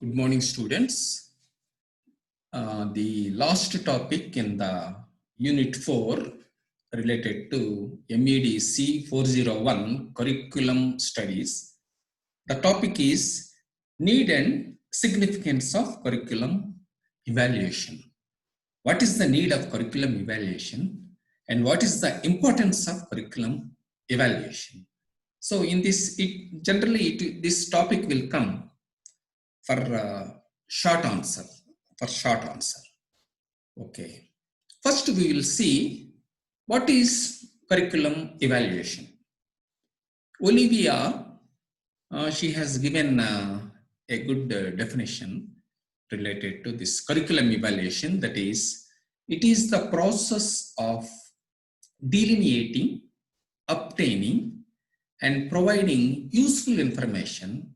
Good morning, students. The last topic in the Unit 4 related to MEDC 401 Curriculum Studies. The topic is Need and Significance of Curriculum Evaluation. What is the need of curriculum evaluation and what is the importance of curriculum evaluation? So in this, this topic will come for short answer. Okay. First, we will see what is curriculum evaluation. Olivia, she has given a good definition related to this curriculum evaluation. That is, it is the process of delineating, obtaining, and providing useful information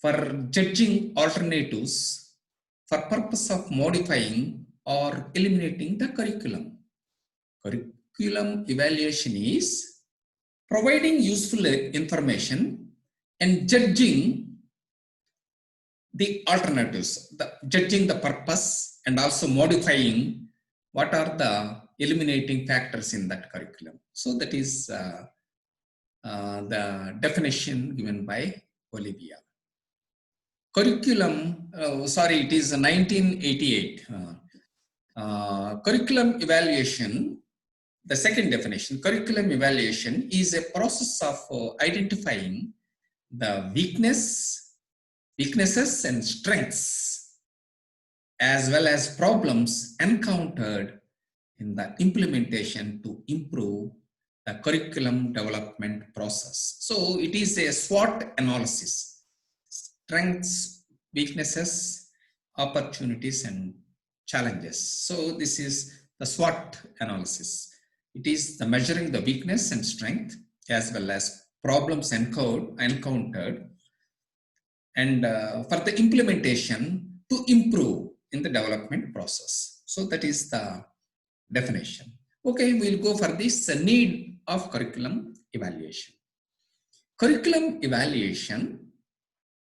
for judging alternatives for purpose of modifying or eliminating the curriculum. Curriculum evaluation is providing useful information and judging the alternatives, judging the purpose and also modifying what are the eliminating factors in that curriculum. So that is the definition given by Olivia. Curriculum, it is 1988. Curriculum evaluation, the second definition, curriculum evaluation is a process of identifying the weaknesses and strengths, as well as problems encountered in the implementation to improve the curriculum development process. So it is a SWOT analysis. Strengths, weaknesses, opportunities, and challenges. So this is the SWOT analysis. It is the measuring the weakness and strength as well as problems encountered and for the implementation to improve in the development process. So that is the definition. Okay, we'll go for this need of curriculum evaluation. Curriculum evaluation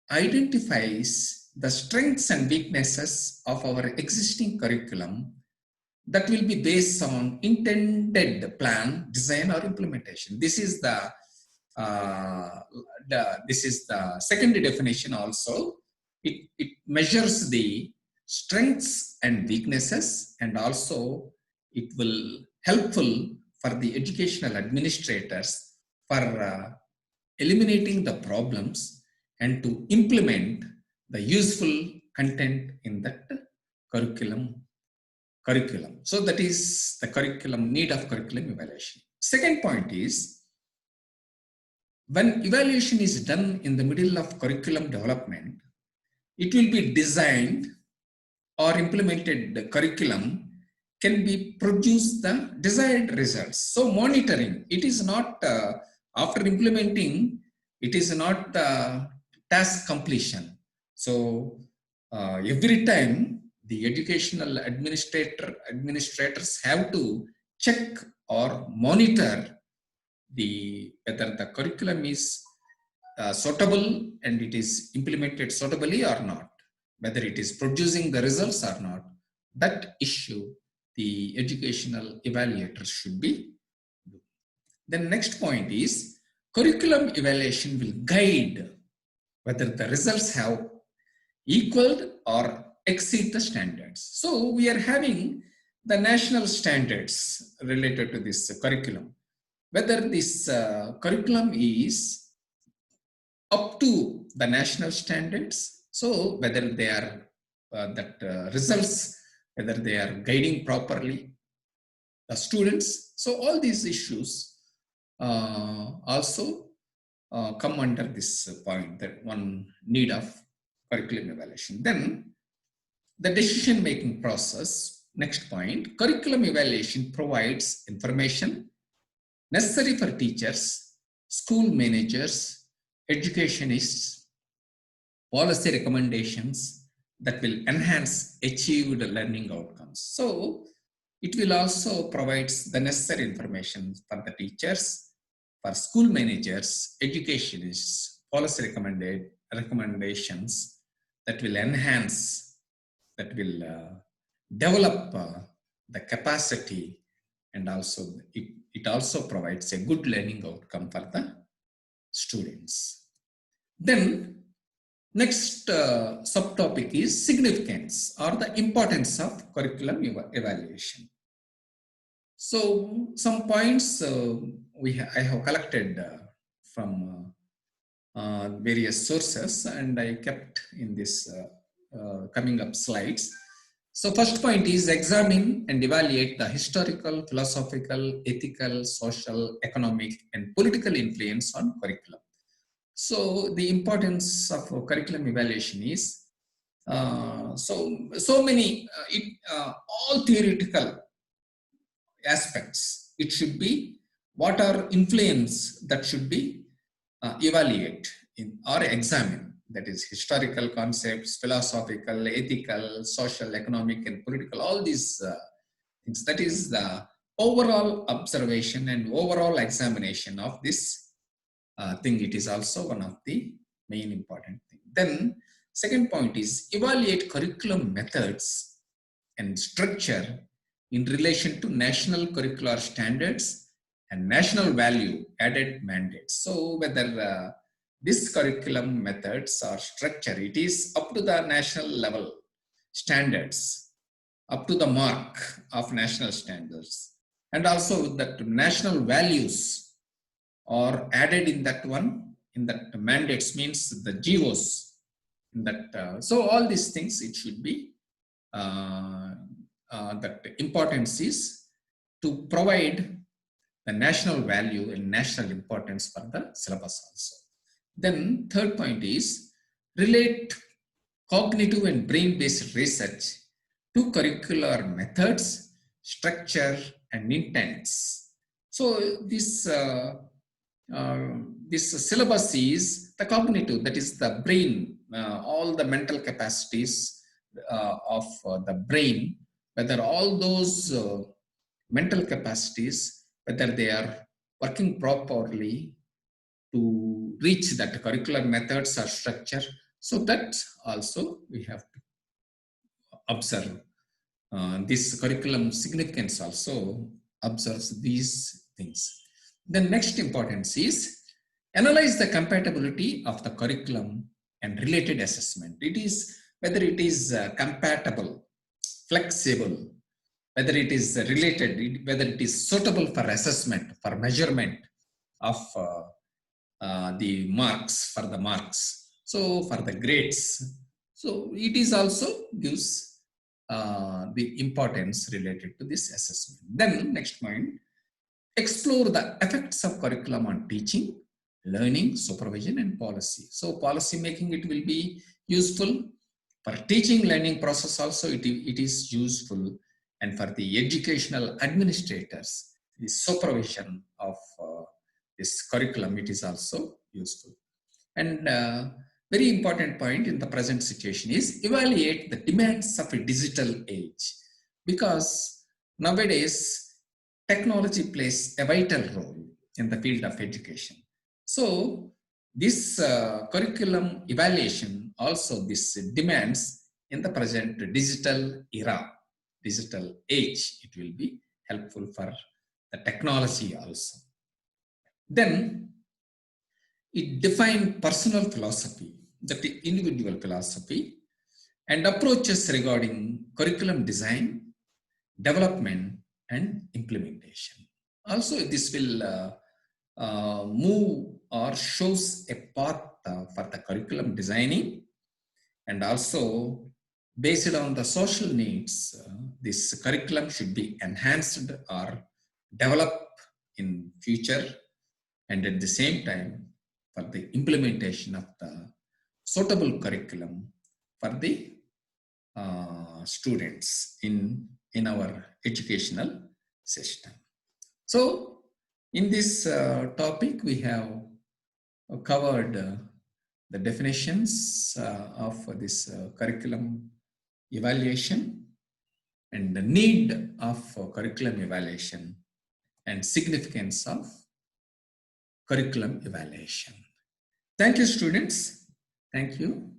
identifies the strengths and weaknesses of our existing curriculum that will be based on intended plan, design, or implementation. This is the second definition also. It measures the strengths and weaknesses, and also it will helpful for the educational administrators for eliminating the problems and to implement the useful content in that curriculum. So that is the curriculum, need of curriculum evaluation. Second point is, when evaluation is done in the middle of curriculum development, it will be designed or implemented the curriculum can be produce the desired results. So monitoring, it is not after implementing, it is not the task completion. So every time the educational administrators have to check or monitor whether the curriculum is suitable and it is implemented suitably or not, whether it is producing the results or not. That issue the educational evaluators should be doing. The next point is curriculum evaluation will guide whether the results have equaled or exceed the standards. So we are having the national standards related to this curriculum. Whether this curriculum is up to the national standards, so whether they are results, whether they are guiding properly the students. So all these issues also come under this point, that one need of curriculum evaluation. Then the decision making process, next point, curriculum evaluation provides information necessary for teachers, school managers, educationists, policy recommendations that will enhance achieved learning outcomes. So it will also provide the necessary information for the teachers, for school managers, educationists, policy recommendations that will enhance, that will develop the capacity, and also it also provides a good learning outcome for the students. Then next subtopic is significance or the importance of curriculum evaluation. So some points I have collected from various sources, and I kept in this coming up slides. So first point is examine and evaluate the historical, philosophical, ethical, social, economic, and political influence on curriculum. So the importance of curriculum evaluation is so many all theoretical aspects. It should be what are influence that should be evaluate in or examine, that is historical concepts, philosophical, ethical, social, economic, and political, all these things. That is the overall observation and overall examination of this thing. It is also one of the main important things. Then second point is evaluate curriculum methods and structure in relation to national curricular standards and national value added mandates. So whether this curriculum methods or structure, it is up to the national level standards, up to the mark of national standards, and also that national values are added in that one, in that mandates means the GOs, in that. So all these things, it should be that importance is to provide the national value and national importance for the syllabus also. Then third point is relate cognitive and brain-based research to curricular methods, structure, and intents. So this syllabus is the cognitive, that is the brain, all the mental capacities of the brain, whether all those mental capacities, whether they are working properly to reach that curricular methods or structure. So that also we have to observe. This curriculum significance also observes these things. The next importance is analyze the compatibility of the curriculum and related assessment. It is whether it is compatible, flexible, whether it is related, whether it is suitable for assessment, for measurement of the marks, for the marks. So for the grades. So it is also gives the importance related to this assessment. Then next point, explore the effects of curriculum on teaching, learning, supervision, and policy. So policy making, it will be useful. For teaching learning process also, it is useful. And for the educational administrators, the supervision of this curriculum, it is also useful. And very important point in the present situation is evaluate the demands of a digital age, because nowadays technology plays a vital role in the field of education. So this curriculum evaluation also, this demands in the present digital era, digital age, it will be helpful for the technology also. Then it defines personal philosophy, the individual philosophy, and approaches regarding curriculum design, development, and implementation. Also, this will move or shows a path for the curriculum designing, and also based on the social needs, this curriculum should be enhanced or developed in future, and at the same time for the implementation of the suitable curriculum for the students in our educational system. So in this topic, we have covered the definitions of this curriculum evaluation and the need of curriculum evaluation and significance of curriculum evaluation. Thank you, students. Thank you.